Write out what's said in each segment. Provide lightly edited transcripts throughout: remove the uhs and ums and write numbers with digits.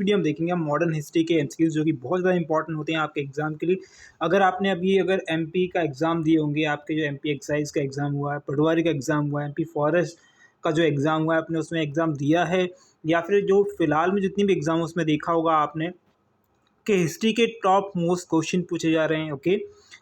Video हम देखेंगे हम मॉडर्न हिस्ट्री के एमसीक्यूज जो कि बहुत ज़्यादा इंपॉर्टेंट होते हैं आपके एग्जाम के लिए। अगर आपने अगर एमपी का एग्ज़ाम दिए होंगे, आपके जो एमपी एक्साइज का एग्ज़ाम हुआ है, पटवारी का एग्ज़ाम हुआ है, एमपी फॉरेस्ट का जो एग्ज़ाम हुआ है आपने उसमें एग्ज़ाम दिया है, या फिर जो फिलहाल में जितनी भी एग्ज़ाम उसमें देखा होगा आपने कि हिस्ट्री के टॉप मोस्ट क्वेश्चन पूछे जा रहे हैं। ओके,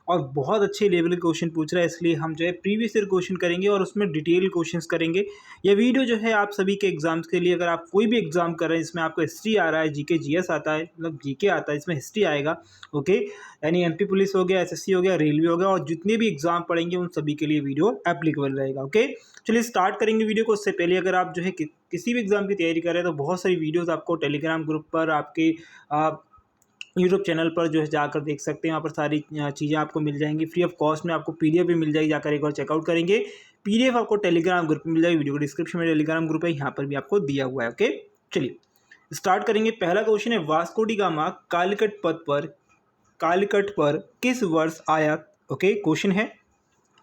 और बहुत अच्छे लेवल के क्वेश्चन पूछ रहा है, इसलिए हम जो है प्रीवियस ईयर क्वेश्चन करेंगे और उसमें डिटेल क्वेश्चंस करेंगे। यह वीडियो जो है आप सभी के एग्जाम्स के लिए, अगर आप कोई भी एग्जाम कर रहे हैं इसमें आपको हिस्ट्री आ रहा है, जीके जीएस आता है, मतलब जीके आता है, इसमें हिस्ट्री आएगा। ओके, यानी एमपी पुलिस हो गया, एसएससी हो गया, रेलवे हो गया, और जितने भी एग्जाम पढ़ेंगे उन सभी के लिए वीडियो एप्लीकेबल रहेगा। ओके, चलिए स्टार्ट करेंगे वीडियो को। उससे पहले अगर आप जो है किसी भी एग्जाम की तैयारी कर रहे हैं तो बहुत सारी वीडियोज़ आपको टेलीग्राम ग्रुप पर, आपके यूट्यूब चैनल पर जो है जाकर देख सकते हैं। वहाँ पर सारी चीज़ें आपको मिल जाएंगी फ्री ऑफ कॉस्ट में। आपको पीडीएफ भी मिल जाएगी, जाकर एक बार चेकआउट करेंगे। पीडीएफ आपको टेलीग्राम ग्रुप में मिल जाएगी, वीडियो को डिस्क्रिप्शन में टेलीग्राम ग्रुप है, यहाँ पर भी आपको दिया हुआ है। ओके, चलिए स्टार्ट करेंगे। पहला क्वेश्चन है, वास्को डी गामा कालीकट पर किस वर्ष आया? ओके, क्वेश्चन है।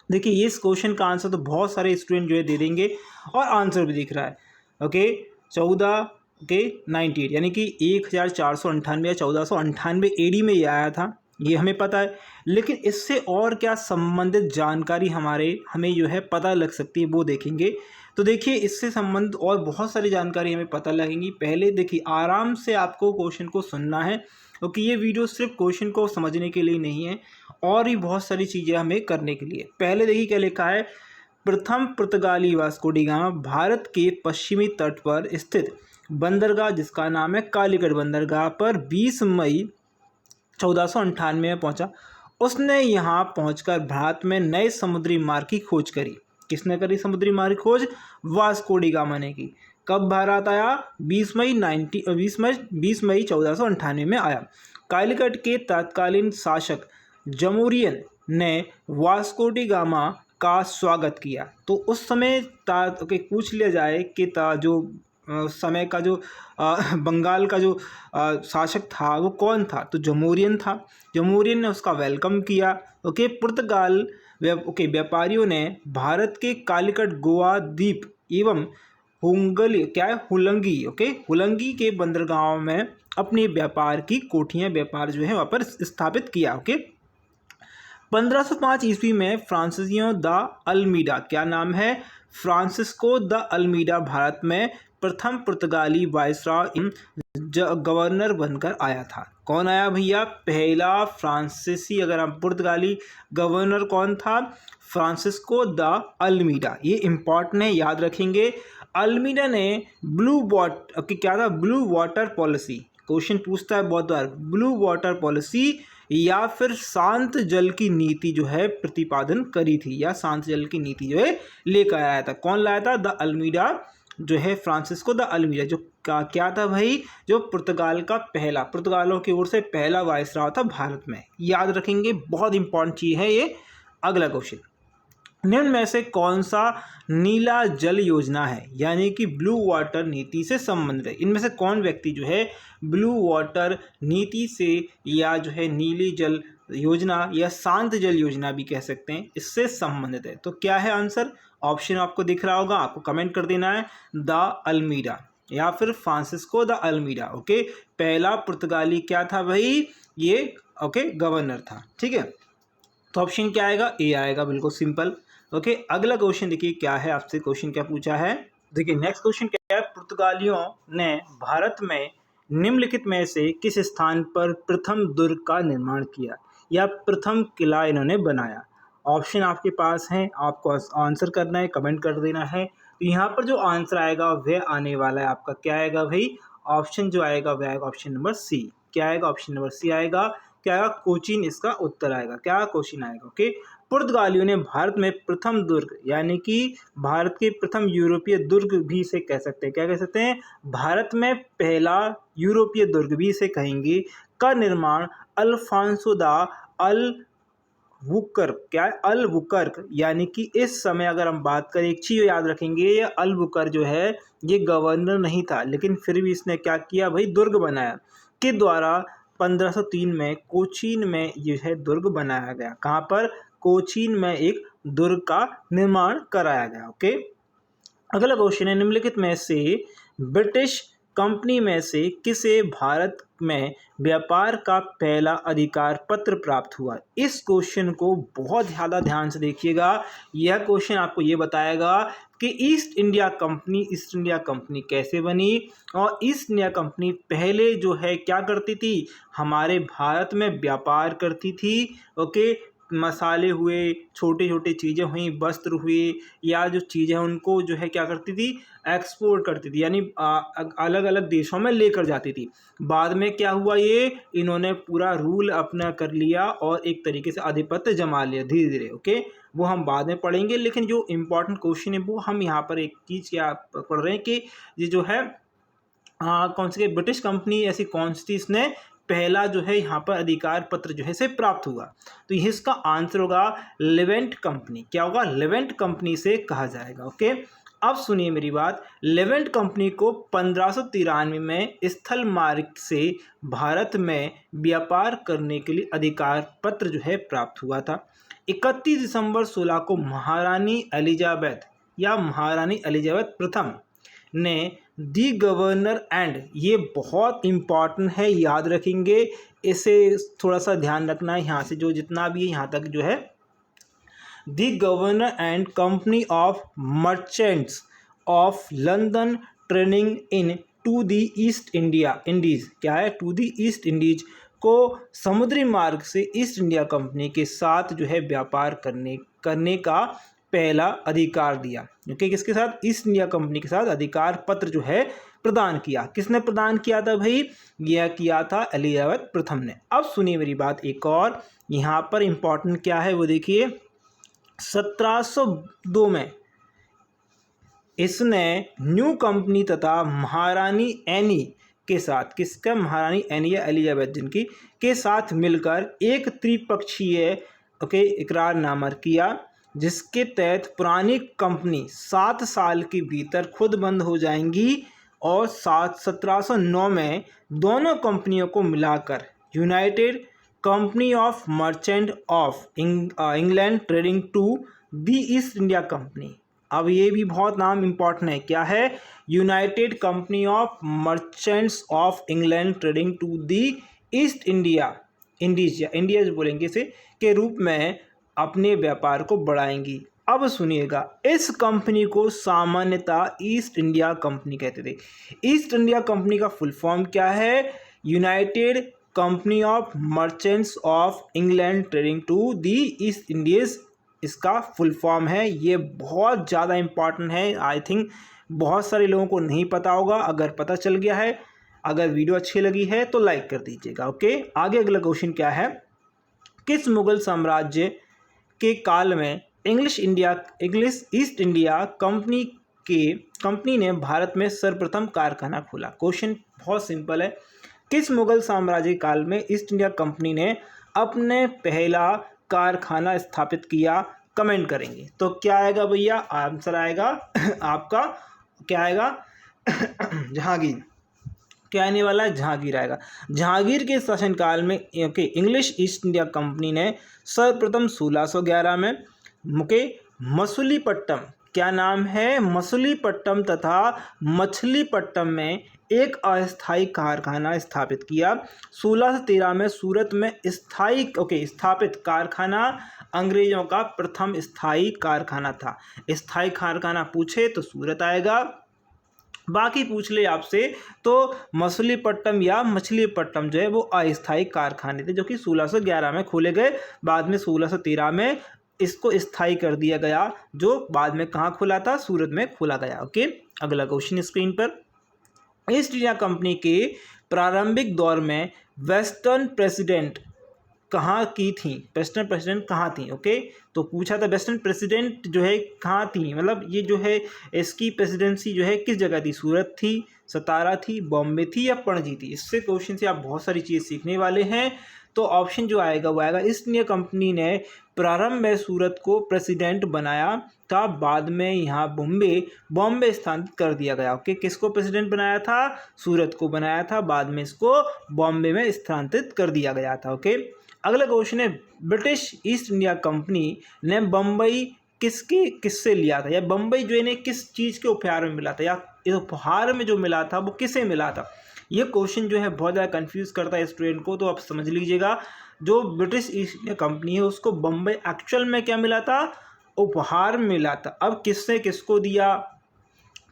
देखिए इस क्वेश्चन का आंसर तो बहुत सारे स्टूडेंट जो है दे देंगे और आंसर भी दिख रहा है। ओके, 98 यानी कि 1498 या 1498 एडी में ये आया था, ये हमें पता है। लेकिन इससे और क्या संबंधित जानकारी हमें जो है पता लग सकती है वो देखेंगे। तो देखिए इससे संबंधित और बहुत सारी जानकारी हमें पता लगेंगी। पहले देखिए आराम से आपको क्वेश्चन को सुनना है, क्योंकि ये वीडियो सिर्फ क्वेश्चन को समझने के लिए नहीं है, और भी बहुत सारी चीज़ें हमें करने के लिए। पहले देखिए क्या लिखा है, प्रथम पुर्तगाली वास्को डी गामा भारत के पश्चिमी तट पर स्थित बंदरगाह जिसका नाम है कालीकट बंदरगाह पर 20 मई 1498 में पहुंचा। उसने यहां पहुंचकर भारत में नए समुद्री मार्ग की खोज करी। किसने करी समुद्री मार्ग की खोज? वास्को डी गामा ने की। कब भारत आया? 20 मई 1498 में आया। कालीकट के तत्कालीन शासक जमूरियन ने वास्को डी गामा का स्वागत किया। तो उस समय पूछ लिया जाए कि जो समय का जो बंगाल का जो शासक था वो कौन था? तो जमूरियन था। जमूरियन ने उसका वेलकम किया। ओके, पुर्तगाल व्यापारियों ने भारत के कालीकट, गोवा द्वीप एवं हुलंगी हुलंगी के बंदरगाहों में अपने व्यापार की कोठियां, व्यापार जो है वहाँ पर स्थापित किया। ओके, 1505 ईस्वी में फ्रांसिसियो द अल्मीडा, क्या नाम है? फ्रांसिस्को द अल्मीडा भारत में प्रथम पुर्तगाली वायसरॉय गवर्नर बनकर आया था। कौन आया भैया? पहला फ्रांसीसी, अगर हम पुर्तगाली गवर्नर कौन था? Francisco de Almeida. ये इंपॉर्टेंट है, याद रखेंगे। अल्मीडा ने क्या था? ब्लू वाटर पॉलिसी, क्वेश्चन पूछता है बहुत बार, ब्लू वाटर पॉलिसी या फिर शांत जल की नीति जो है प्रतिपादन करी थी, या शांत जल की नीति जो है लेकर आया था। कौन लाया था? द अल्मीडा जो है, फ्रांसिस्को द अल्मीडा, जो क्या था भाई? जो पुर्तगालों की ओर से पहला वायसराय था भारत में। याद रखेंगे, बहुत इंपॉर्टेंट चीज है ये। अगला क्वेश्चन, निम्न में से कौन सा नीला जल योजना है, यानी कि ब्लू वाटर नीति से संबंधित है? इनमें से कौन व्यक्ति जो है ब्लू वाटर नीति से, या जो है नीली जल योजना या शांत जल योजना भी कह सकते हैं, इससे संबंधित है? तो क्या है आंसर? ऑप्शन आपको दिख रहा होगा, आपको कमेंट कर देना है, द अल्मीडा या फिर फ्रांसिस्को द अल्मीडा। ओके, पहला पुर्तगाली क्या था भाई? ये गवर्नर था। ठीक है, तो ऑप्शन क्या आएगा? ए आएगा, बिल्कुल सिंपल। ओके, अगला क्वेश्चन देखिए क्या है, आपसे क्वेश्चन क्या पूछा है। देखिए नेक्स्ट क्वेश्चन क्या है, पुर्तगालियों ने भारत में निम्नलिखित में से किस स्थान पर प्रथम दुर्ग का निर्माण किया, या प्रथम किला इन्होंने बनाया? ऑप्शन आपके पास है, आपको आंसर करना है, कमेंट कर देना है। तो यहाँ पर जो आंसर आएगा वह आने वाला है आपका, क्या आएगा भाई? ऑप्शन जो आएगा वह आएगा ऑप्शन नंबर सी। क्या आएगा? ऑप्शन नंबर सी आएगा। क्या आएगा? कोचीन इसका उत्तर आएगा। क्या क्वेश्चन आएगा? ओके, पुर्तगालियों ने भारत में प्रथम दुर्ग, यानी कि भारत के प्रथम यूरोपीय दुर्ग भी इसे कह सकते हैं। क्या कह सकते हैं? भारत में पहला यूरोपीय दुर्ग भी इसे कहेंगे, का निर्माण अल्फांसो दा अल वुकर्क, क्या है? अल वुकर्क, यानी कि इस समय अगर हम बात करें, एक चीज याद रखेंगे, ये अल वुकर्क जो है ये गवर्नर नहीं था, लेकिन फिर भी इसने क्या किया भाई? दुर्ग बनाया, के द्वारा 1503 में कोचीन में यह है दुर्ग बनाया गया। कहाँ पर? कोचीन में एक दुर्ग का निर्माण कराया गया। ओके, अगला क्वेश्चन है, निम्नलिखित में से ब्रिटिश कंपनी में से किसे भारत में व्यापार का पहला अधिकार पत्र प्राप्त हुआ? इस क्वेश्चन को बहुत ज़्यादा ध्यान से देखिएगा। यह क्वेश्चन आपको ये बताएगा कि ईस्ट इंडिया कंपनी कैसे बनी और ईस्ट इंडिया कंपनी पहले जो है क्या करती थी, हमारे भारत में व्यापार करती थी। ओके, मसाले हुए, छोटे छोटे चीज़ें हुई, वस्त्र हुए, या जो चीज़ें उनको जो है क्या करती थी, एक्सपोर्ट करती थी, यानी अलग अलग देशों में लेकर जाती थी। बाद में क्या हुआ, ये इन्होंने पूरा रूल अपना कर लिया और एक तरीके से आधिपत्य जमा लिया धीरे धीरे। ओके, वो हम बाद में पढ़ेंगे, लेकिन जो इम्पोर्टेंट क्वेश्चन है वो हम यहाँ पर एक चीज़ क्या पढ़ रहे हैं कि ये जो है कौन सी ब्रिटिश कंपनी ऐसी कौन सी थी, इसने पहला जो है यहाँ पर अधिकार पत्र जो है से प्राप्त हुआ। तो ये इसका आंसर होगा लेवेंट कंपनी। क्या होगा, लेवेंट कंपनी से कहा जाएगा। ओके, अब सुनिए मेरी बात। लेवेंट कंपनी को 1593 में स्थल मार्ग से भारत में व्यापार करने के लिए अधिकार पत्र जो है प्राप्त हुआ था। 31 दिसंबर 16 को महारानी एलिजाबेथ प्रथम ने दी गवर्नर एंड, ये बहुत इम्पॉर्टेंट है, याद रखेंगे, इसे थोड़ा सा ध्यान रखना है। यहाँ से जो जितना भी है यहाँ तक जो है, the Governor and Company of merchants of London trading into the East Indies, क्या है, टू दी ईस्ट इंडीज को समुद्री मार्ग से ईस्ट इंडिया कंपनी के साथ जो है व्यापार करने का पहला अधिकार दिया। ओके, किसके साथ, ईस्ट इंडिया कंपनी के साथ अधिकार पत्र जो है प्रदान किया। किसने प्रदान किया था भाई, यह किया था एलिजाबेथ प्रथम ने। अब सुनिए मेरी बात एक और, यहाँ पर इंपॉर्टेंट क्या है वो देखिए। 1702 में इसने न्यू कंपनी तथा महारानी एनी के साथ, किसका, महारानी एनी या एलिजाबेथ जिनकी, के साथ मिलकर एक त्रिपक्षीय इकरारनामा किया, जिसके तहत पुरानी कंपनी 7 साल के भीतर खुद बंद हो जाएंगी और 1709 में दोनों कंपनियों को मिलाकर united company of merchant of England trading to the East India company. अब ये भी बहुत नाम इंपॉर्टेंट है, क्या है, united company of merchants of England trading to the East Indies या इंडिया बोलेंगे इसे, के रूप में अपने व्यापार को बढ़ाएंगी। अब सुनिएगा, इस कंपनी को सामान्यतः ईस्ट इंडिया कंपनी कहते थे। ईस्ट इंडिया कंपनी का फुल फॉर्म क्या है, united company of merchants of England trading to the East Indies, इसका फुल फॉर्म है। ये बहुत ज़्यादा इंपॉर्टेंट है, आई थिंक बहुत सारे लोगों को नहीं पता होगा। अगर पता चल गया है, अगर वीडियो अच्छी लगी है तो लाइक कर दीजिएगा। ओके, आगे अगला क्वेश्चन क्या है, किस मुगल साम्राज्य के काल में इंग्लिश ईस्ट इंडिया कंपनी ने भारत में सर्वप्रथम कारखाना खोला? क्वेश्चन बहुत सिंपल है, किस मुगल साम्राज्य काल में ईस्ट इंडिया कंपनी ने अपने पहला कारखाना स्थापित किया? कमेंट करेंगे तो क्या आएगा भैया, आंसर आएगा आपका क्या आएगा जहांगीर। क्या आने वाला है, जहांगीर आएगा। जहांगीर के शासनकाल में इंग्लिश ईस्ट इंडिया कंपनी ने सर्वप्रथम 1611 में मसूलीपट्टम, क्या नाम है, मसूलीपट्टम तथा मछलीपट्टम में एक अस्थायी कारखाना स्थापित किया। 1613 में सूरत में स्थापित कारखाना अंग्रेजों का प्रथम स्थायी कारखाना था। स्थायी कारखाना पूछे तो सूरत आएगा, बाकी पूछ ले आपसे तो मसूलीपट्टम या मछलीपट्टम जो है वो अस्थायी कारखाने थे, जो कि 1611 में खोले गए। बाद में 1613 में इसको स्थायी कर दिया गया, जो बाद में कहाँ खुला था, सूरत में खोला गया। ओके, अगला क्वेश्चन स्क्रीन पर, ईस्ट इंडिया कंपनी के प्रारंभिक दौर में वेस्टर्न प्रेसिडेंट कहाँ की थी, वेस्टर्न प्रेसिडेंट कहाँ थी? ओके, तो पूछा था वेस्टर्न प्रेसिडेंट जो है कहाँ थी, मतलब ये जो है इसकी प्रेसिडेंसी जो है किस जगह थी, सूरत थी, सतारा थी, बॉम्बे थी या पणजी थी? इससे क्वेश्चन से आप बहुत सारी चीज़ सीखने वाले हैं। तो ऑप्शन जो आएगा वो आएगा, ईस्ट इंडिया कंपनी ने प्रारंभ में सूरत को प्रेसिडेंट बनाया था, बाद में यहाँ बॉम्बे स्थानांतरित कर दिया गया। ओके, किसको प्रेसिडेंट बनाया था, सूरत को बनाया था, बाद में इसको बॉम्बे में स्थानांतरित कर दिया गया था। ओके, अगला क्वेश्चन है, ब्रिटिश ईस्ट इंडिया कंपनी ने बम्बई किससे लिया था, या बम्बई जो इन्हें किस चीज़ के उपहार में मिला था, या इस उपहार में जो मिला था वो किसे मिला था। ये क्वेश्चन जो है बहुत ज़्यादा कंफ्यूज करता है स्टूडेंट को, तो आप समझ लीजिएगा। जो ब्रिटिश ईस्ट इंडिया कंपनी है उसको बम्बई एक्चुअल में क्या मिला था, उपहार मिला था। अब किससे किसको दिया,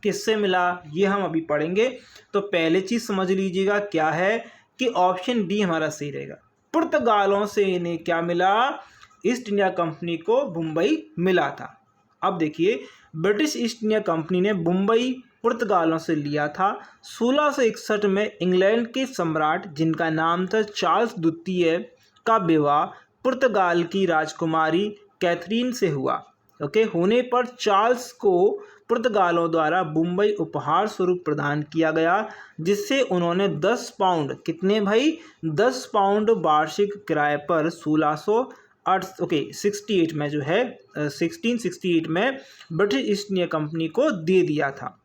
किससे मिला, ये हम अभी पढ़ेंगे। तो पहले चीज़ समझ लीजिएगा क्या है कि ऑप्शन डी हमारा सही रहेगा। पुर्तगालों से इन्हें क्या मिला, ईस्ट इंडिया कंपनी को मुंबई मिला था। अब देखिए, ब्रिटिश ईस्ट इंडिया कंपनी ने मुंबई पुर्तगालों से लिया था। 1661 में इंग्लैंड के सम्राट जिनका नाम था चार्ल्स द्वितीय का विवाह पुर्तगाल की राजकुमारी कैथरीन से हुआ। ओके, होने पर चार्ल्स को पुर्तगालों द्वारा मुंबई उपहार स्वरूप प्रदान किया गया, जिससे उन्होंने 10 पाउंड, कितने भाई, 10 पाउंड वार्षिक किराए पर 1668 में जो है 1668 में ब्रिटिश ईस्ट इंडिया कंपनी को दे दिया था।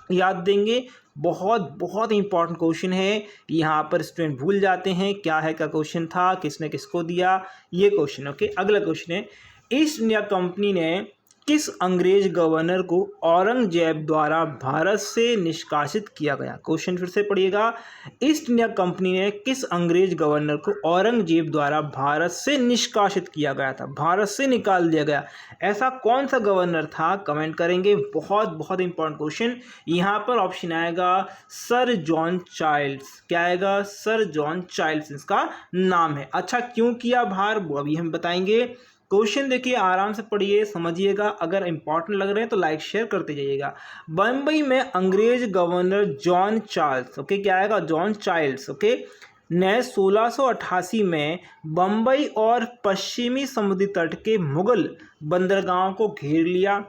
याद देंगे, बहुत बहुत इंपॉर्टेंट क्वेश्चन है। यहाँ पर स्टूडेंट भूल जाते हैं क्या है, का क्वेश्चन था, किसने किसको दिया, ये क्वेश्चन। ओके, अगला क्वेश्चन है, ईस्ट इंडिया कंपनी ने किस अंग्रेज गवर्नर को औरंगजेब द्वारा भारत से निष्कासित किया गया। क्वेश्चन फिर से पढ़िएगा, ईस्ट इंडिया कंपनी ने किस अंग्रेज गवर्नर को औरंगजेब द्वारा भारत से निष्कासित किया गया था, भारत से निकाल दिया गया, ऐसा कौन सा गवर्नर था, कमेंट करेंगे। बहुत बहुत इंपॉर्टेंट क्वेश्चन। यहाँ पर ऑप्शन आएगा सर जॉन चाइल्ड्स। क्या आएगा, सर जॉन चाइल्ड्स इसका नाम है। अच्छा, क्यों किया भार, वो अभी हम बताएंगे। क्वेश्चन देखिए, आराम से पढ़िए, समझिएगा। अगर इंपॉर्टेंट लग रहे हैं तो लाइक शेयर करते जाइएगा। बम्बई में अंग्रेज गवर्नर जॉन चार्ल्स, ओके, क्या आएगा, जॉन चाइल्ड्स, ओके, ने 1688 में बम्बई और पश्चिमी समुद्री तट के मुगल बंदरगाहों को घेर लिया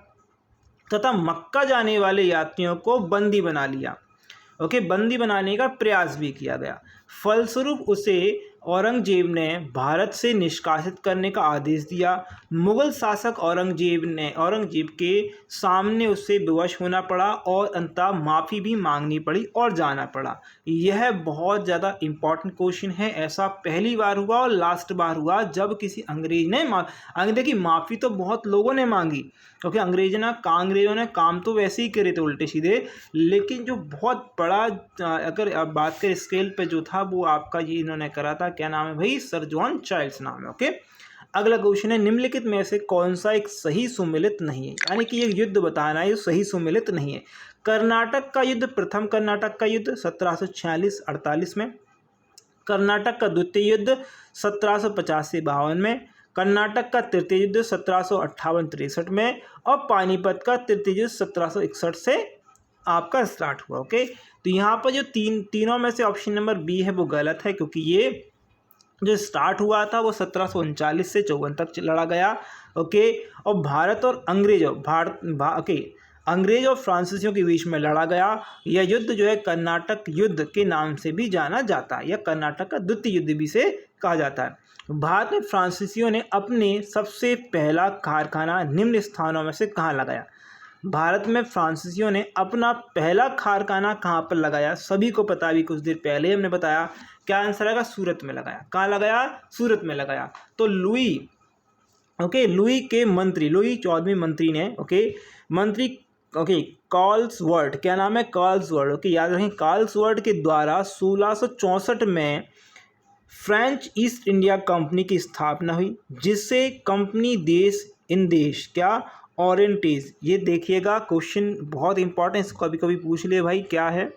तथा मक्का जाने वाले यात्रियों को बंदी बना लिया। ओके, बंदी बनाने का प्रयास भी किया गया। फलस्वरूप उसे औरंगजेब ने भारत से निष्कासित करने का आदेश दिया। मुगल शासक औरंगजेब के सामने उसे विवश होना पड़ा और अंततः माफ़ी भी मांगनी पड़ी और जाना पड़ा। यह बहुत ज़्यादा इम्पॉर्टेंट क्वेश्चन है। ऐसा पहली बार हुआ और लास्ट बार हुआ जब किसी अंग्रेज ने देखिए, माफ़ी तो बहुत लोगों ने मांगी, क्योंकि अंग्रेजों ने काम तो वैसे ही करे थे उल्टे सीधे, लेकिन जो बहुत बड़ा, अगर आप बात करें स्केल पे जो था, वो आपका ये इन्होंने करा था। क्या नाम है भाई, सर जॉन चाइल्ड्स नाम है। ओके, अगला क्वेश्चन है, निम्नलिखित में से कौन सा एक सही सुमेलित नहीं है, यानी कि ये युद्ध बताना है, ये सही सुमेलित नहीं है। कर्नाटक का युद्ध, प्रथम कर्नाटक का युद्ध 1746-48 में, कर्नाटक का द्वितीय युद्ध 1750-52 में, कर्नाटक का तृतीय युद्ध 1758-63 में, और पानीपत का तृतीय युद्ध 1761 से आपका स्टार्ट हुआ। ओके, तो यहाँ पर जो तीनों में से ऑप्शन नंबर बी है वो गलत है, क्योंकि ये जो स्टार्ट हुआ था वो 1739 से 54 तक लड़ा गया। ओके, और भारत और अंग्रेज और फ्रांसीसियों के बीच में लड़ा गया। यह युद्ध जो है कर्नाटक युद्ध के नाम से भी जाना जाता है, या कर्नाटक का द्वितीय युद्ध भी से कहा जाता है। भारत में फ्रांसीसियों ने अपने सबसे पहला कारखाना निम्न स्थानों में से कहाँ लगाया। भारत में फ्रांसीसियों ने अपना पहला कारखाना कहाँ पर लगाया, सभी को पता, भी कुछ देर पहले हमने बताया। क्या आंसर आएगा, सूरत में लगाया। कहाँ लगाया, सूरत में लगाया। तो लुई के मंत्री, लुई 14वें मंत्री ने, कार्लसवर्थ, क्या नाम है, कार्लसवर्थ, ओके, याद रखें, कार्लसवर्थ के द्वारा 1664 में फ्रेंच ईस्ट इंडिया कंपनी की स्थापना हुई, जिससे कंपनी देश क्या ओरिएंटेज। ये देखिएगा, क्वेश्चन बहुत इंपॉर्टेंट, इसको कभी कभी पूछ ले भाई, क्या है,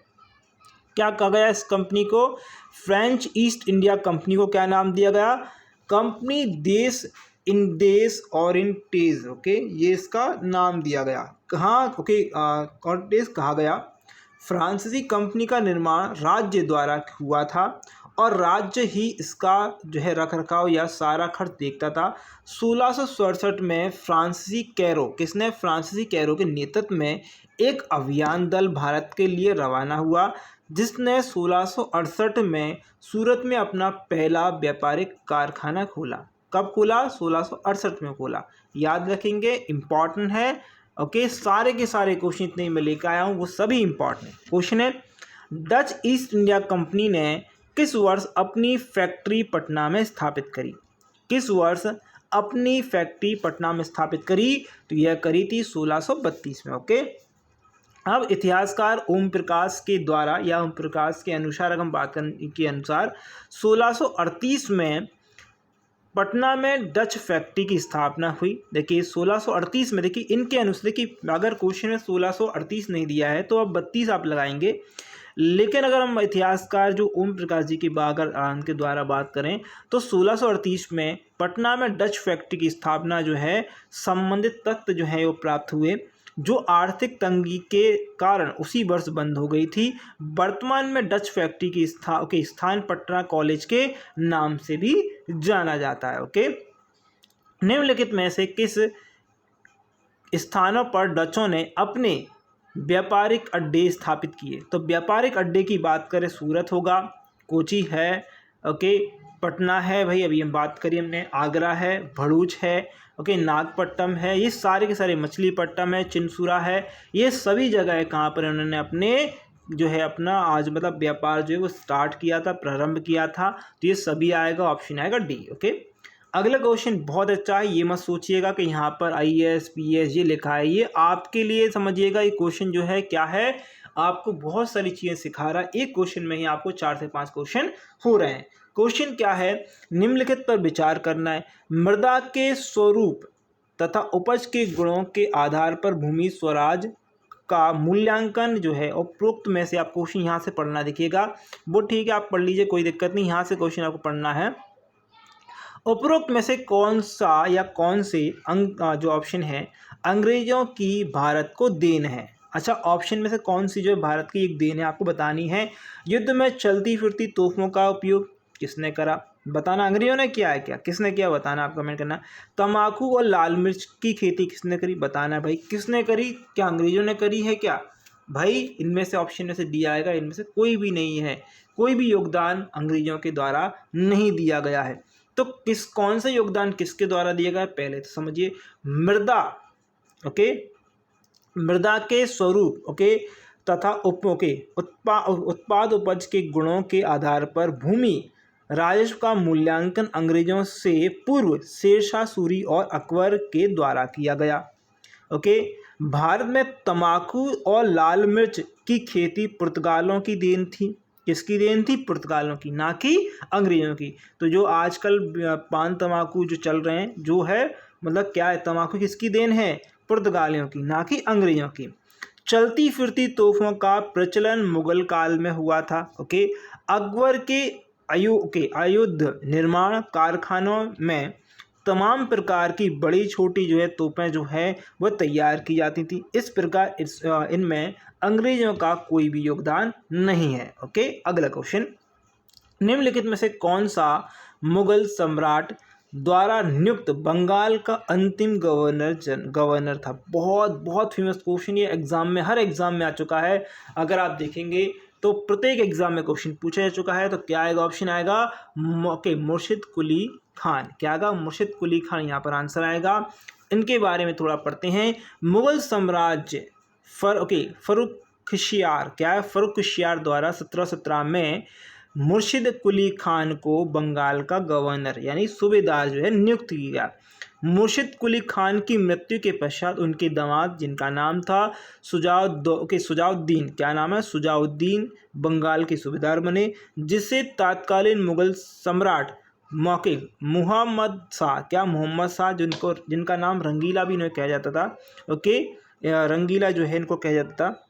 क्या कहा गया इस कंपनी को, फ्रेंच ईस्ट इंडिया कंपनी को क्या नाम दिया गया, कंपनी देश ओरिएंटेज। ओके, ये इसका नाम दिया गया। कहाँ, ओके, ओरिएंटेज कहा गया। फ्रांसीसी कंपनी का निर्माण राज्य द्वारा हुआ था और राज्य ही इसका जो है रख रखाव या सारा खर्च देखता था। 1667 में फ्रांसीसी कैरो के नेतृत्व में एक अभियान दल भारत के लिए रवाना हुआ, जिसने 1668 में सूरत में अपना पहला व्यापारिक कारखाना खोला। कब खोला, 1668 में खोला। याद रखेंगे, इम्पॉर्टेंट है। ओके, सारे के सारे क्वेश्चन इतने मैं लेकर आया हूँ, वो सभी इम्पॉर्टेंट है। क्वेश्चन है, डच ईस्ट इंडिया कंपनी ने किस वर्ष अपनी फैक्ट्री पटना में स्थापित करी। किस वर्ष अपनी फैक्ट्री पटना में स्थापित करी, तो यह करी थी 1632 में। ओके, अब इतिहासकार ओम प्रकाश के द्वारा या ओम प्रकाश के अनुसार अगर हम बात करें के अनुसार 1638 में पटना में डच फैक्ट्री की स्थापना हुई। देखिए 1638 में, देखिए इनके अनुसार, देखिए अगर क्वेश्चन में 1638 नहीं दिया है तो अब 32 आप लगाएंगे, लेकिन अगर हम इतिहासकार जो ओम प्रकाश जी की बागर के द्वारा बात करें तो 1638 में पटना में डच फैक्ट्री की स्थापना जो है संबंधित तथ्य जो है वो प्राप्त हुए, जो आर्थिक तंगी के कारण उसी वर्ष बंद हो गई थी। वर्तमान में डच फैक्ट्री की स्थान पटना कॉलेज के नाम से भी जाना जाता है। ओके, निम्नलिखित में से किस स्थानों पर डचों ने अपने व्यापारिक अड्डे स्थापित किए? तो व्यापारिक अड्डे की बात करें, सूरत होगा, कोची है, ओके, पटना है भाई अभी हम बात करी हमने, आगरा है, भरूच है, ओके, नागपट्टनम है, ये सारे के सारे, मछलीपट्टनम है, चिंसुरा है, ये सभी जगह कहाँ पर उन्होंने अपने जो है अपना आज मतलब व्यापार जो है वो स्टार्ट किया था, प्रारंभ किया था। तो ये सभी आएगा, ऑप्शन आएगा डी। ओके, अगला क्वेश्चन बहुत अच्छा है, ये मत सोचिएगा कि यहाँ पर IAS PAS ये लिखा है, ये आपके लिए समझिएगा ये क्वेश्चन जो है क्या है, आपको बहुत सारी चीज़ें सिखा रहा है। एक क्वेश्चन में ही आपको 4 से 5 क्वेश्चन हो रहे हैं। क्वेश्चन क्या है, निम्नलिखित पर विचार करना है। मृदा के स्वरूप तथा उपज के गुणों के आधार पर भूमि स्वराज का मूल्यांकन जो है उपरोक्त में से, आप क्वेश्चन यहाँ से पढ़ना, देखिएगा वो ठीक है आप पढ़ लीजिए, कोई दिक्कत नहीं, यहाँ से क्वेश्चन आपको पढ़ना है। उपरोक्त में से कौन सा या कौन से जो ऑप्शन है अंग्रेजों की भारत को देन है? अच्छा, ऑप्शन में से कौन सी जो भारत की एक देन है आपको बतानी है। युद्ध में चलती फिरती तोपों का उपयोग किसने करा? बताना। अंग्रेजों ने किया है क्या, किसने किया बताना, आप कमेंट करना। तंबाकू और लाल मिर्च की खेती किसने करी? बताना है भाई किसने करी, क्या अंग्रेजों ने करी है क्या? भाई इनमें से ऑप्शन में से दिया आएगा, इनमें से कोई भी नहीं है, कोई भी योगदान अंग्रेजों के द्वारा नहीं दिया गया है। तो कौन सा योगदान किसके द्वारा दिया गया है पहले तो समझिए। मृदा, ओके, मृदा के स्वरूप, ओके, तथा उत्पाद उपज के गुणों के आधार पर भूमि राजस्व का मूल्यांकन अंग्रेजों से पूर्व शेरशाह सूरी और अकबर के द्वारा किया गया। ओके, भारत में तंबाकू और लाल मिर्च की खेती पुर्तगालों की देन थी। किसकी देन थी? पुर्तगालों की, ना कि अंग्रेजों की। तो जो आजकल पान तंबाकू जो चल रहे हैं जो है मतलब क्या है, तंबाकू किसकी देन है? पुर्तगालियों की, ना कि अंग्रेजों की। चलती फिरती तोपों का प्रचलन मुगल काल में हुआ था। ओके, अकबर के आयुध निर्माण कारखानों में तमाम प्रकार की बड़ी छोटी जो है तोपें जो है वह तैयार की जाती थी। इस प्रकार इनमें अंग्रेजों का कोई भी योगदान नहीं है। ओके, अगला क्वेश्चन, निम्नलिखित में से कौन सा मुगल सम्राट द्वारा नियुक्त बंगाल का अंतिम गवर्नर था? बहुत बहुत फेमस क्वेश्चन, ये एग्जाम में, हर एग्जाम में आ चुका है। अगर आप देखेंगे तो प्रत्येक एग्जाम में क्वेश्चन पूछा जा चुका है। तो क्या आएगा? ऑप्शन आएगा मुर्शिद कुली खान। क्या आएगा? मुर्शिद कुली खान यहाँ पर आंसर आएगा। इनके बारे में थोड़ा पढ़ते हैं। मुगल साम्राज्य फर्रुखशियार, क्या है? फर्रुखशियार द्वारा 1717 में मुर्शिद कुली खान को बंगाल का गवर्नर यानी सूबेदार जो है नियुक्त किया गया। मुर्शिद कुली खान की मृत्यु के पश्चात उनके दामाद, जिनका नाम था सुजाउद्दीन, क्या नाम है? सुजाउद्दीन, बंगाल के सूबेदार बने, जिसे तत्कालीन मुगल सम्राट मुहम्मद शाह, क्या? मोहम्मद शाह, जिनका नाम रंगीला भी इन्हें कहा जाता था। ओके, रंगीला जो है इनको कहा जाता था।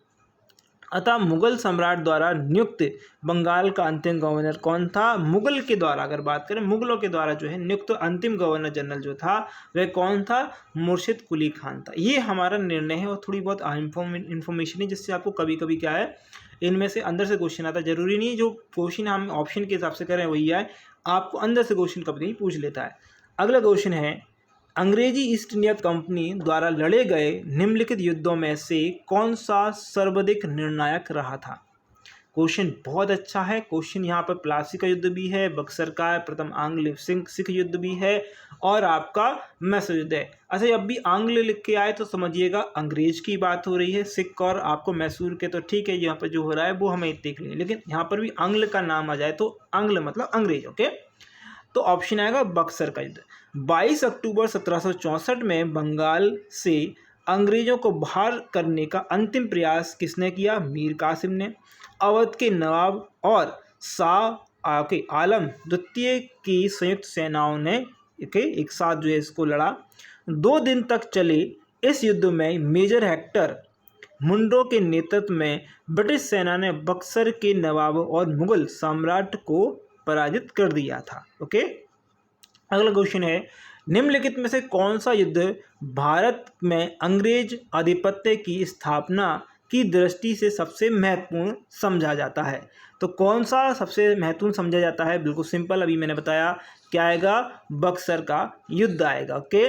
अतः मुगल सम्राट द्वारा नियुक्त बंगाल का अंतिम गवर्नर कौन था? मुगल के द्वारा, अगर बात करें मुगलों के द्वारा जो है नियुक्त अंतिम गवर्नर जनरल जो था वह कौन था? मुर्शिद कुली खान था। ये हमारा निर्णय है और थोड़ी बहुत इन्फॉर्मेशन है जिससे आपको कभी कभी क्या है इनमें से अंदर से क्वेश्चन आता है। जरूरी नहीं जो क्वेश्चन हम ऑप्शन के हिसाब से करें वही है, आपको अंदर से क्वेश्चन कभी कभी पूछ लेता है। अगला क्वेश्चन है, अंग्रेजी ईस्ट इंडिया कंपनी द्वारा लड़े गए निम्नलिखित युद्धों में से कौन सा सर्वाधिक निर्णायक रहा था? क्वेश्चन बहुत अच्छा है। क्वेश्चन यहाँ पर प्लासी का युद्ध भी है, बक्सर का है, प्रथम आंग्ल सिख युद्ध भी है और आपका मैसूर युद्ध है। अच्छा, जब भी आंग्ल लिख के आए तो समझिएगा अंग्रेज की बात हो रही है। सिख और आपको मैसूर के तो ठीक है, यहाँ पर जो हो रहा है वो हमें देख लें, लेकिन यहाँ पर भी आंग्ल का नाम आ जाए तो आंग्ल मतलब अंग्रेज। ओके, तो ऑप्शन आएगा बक्सर का युद्ध। 22 अक्टूबर 1764 में बंगाल से अंग्रेजों को बाहर करने का अंतिम प्रयास किसने किया? मीर कासिम ने। अवध के नवाब और शाह के आलम द्वितीय की संयुक्त सेनाओं ने एक साथ जो है इसको लड़ा। 2 दिन तक चले इस युद्ध में मेजर हेक्टर मुंडो के नेतृत्व में ब्रिटिश सेना ने बक्सर के नवाब और मुगल सम्राट को पराजित कर दिया था। ओके, अगला क्वेश्चन है, निम्नलिखित में से कौन सा युद्ध भारत में अंग्रेज आधिपत्य की स्थापना की दृष्टि से सबसे महत्वपूर्ण समझा जाता है? तो कौन सा सबसे महत्वपूर्ण समझा जाता है? बिल्कुल सिंपल, अभी मैंने बताया, क्या आएगा? बक्सर का युद्ध आएगा। ओके,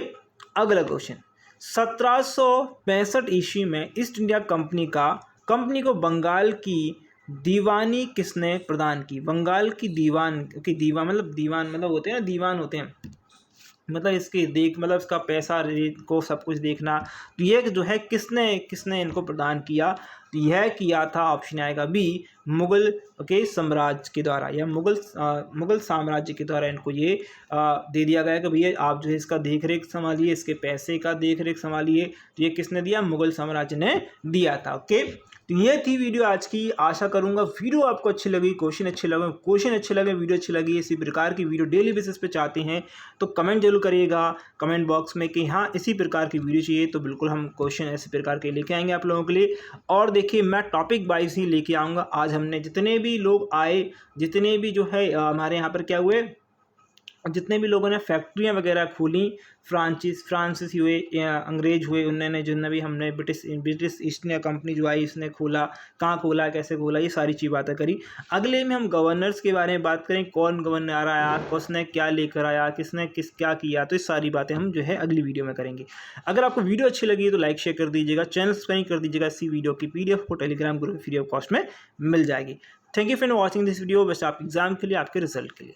अगला क्वेश्चन, 1765 ईस्वी में ईस्ट इंडिया कंपनी को बंगाल की दीवानी किसने प्रदान की? बंगाल की दीवान मतलब होते हैं ना, दीवान होते हैं, मतलब इसकी मतलब इसका पैसा रेट को सब कुछ देखना। तो यह जो है किसने इनको प्रदान किया? तो यह किया था, ऑप्शन आएगा बी, मुगल के साम्राज्य के द्वारा, या मुगल साम्राज्य के द्वारा इनको ये दे दिया गया कि भैया आप जो है इसका देख रेख संभालिए, इसके पैसे का देख रेख संभालिए। तो ये किसने दिया? मुगल साम्राज्य ने दिया था। ओके, तो ये थी वीडियो आज की। आशा करूंगा वीडियो आपको अच्छी लगी, क्वेश्चन अच्छे लगे, वीडियो अच्छी लगी, इसी प्रकार की वीडियो डेली बेसिस पे चाहते हैं तो कमेंट जरूर करिएगा कमेंट बॉक्स में कि हाँ इसी प्रकार की वीडियो चाहिए, तो बिल्कुल हम क्वेश्चन ऐसे प्रकार के लेके आएंगे आप लोगों के लिए। और देखिए, मैं टॉपिक वाइज ही लेके आऊँगा। आज हमने जितने भी लोग आए, जितने भी जो है हमारे यहाँ पर क्या हुए, जितने भी लोगों ने फैक्ट्रियाँ वगैरह खोली, फ्रांसीसी हुए या अंग्रेज हुए, उन्होंने जितने भी, हमने ब्रिटिश ईस्ट इंडिया कंपनी जो आई इसने खोला, कहाँ खोला, कैसे खोला, ये सारी चीज़ बातें करी। अगले में हम गवर्नर्स के बारे में बात करें, कौन गवर्नर आया, किसने क्या लेकर आया, किसने क्या किया, तो ये सारी बातें हम जो है अगली वीडियो में करेंगे। अगर आपको वीडियो अच्छी लगी तो लाइक शेयर कर दीजिएगा, चैनल सब्सक्राइब कर दीजिएगा। इसी वीडियो की PDF को Telegram group free of cost में मिल जाएगी। Thank you for watching this video. बस आप एग्जाम के लिए, आपके रिजल्ट के लिए।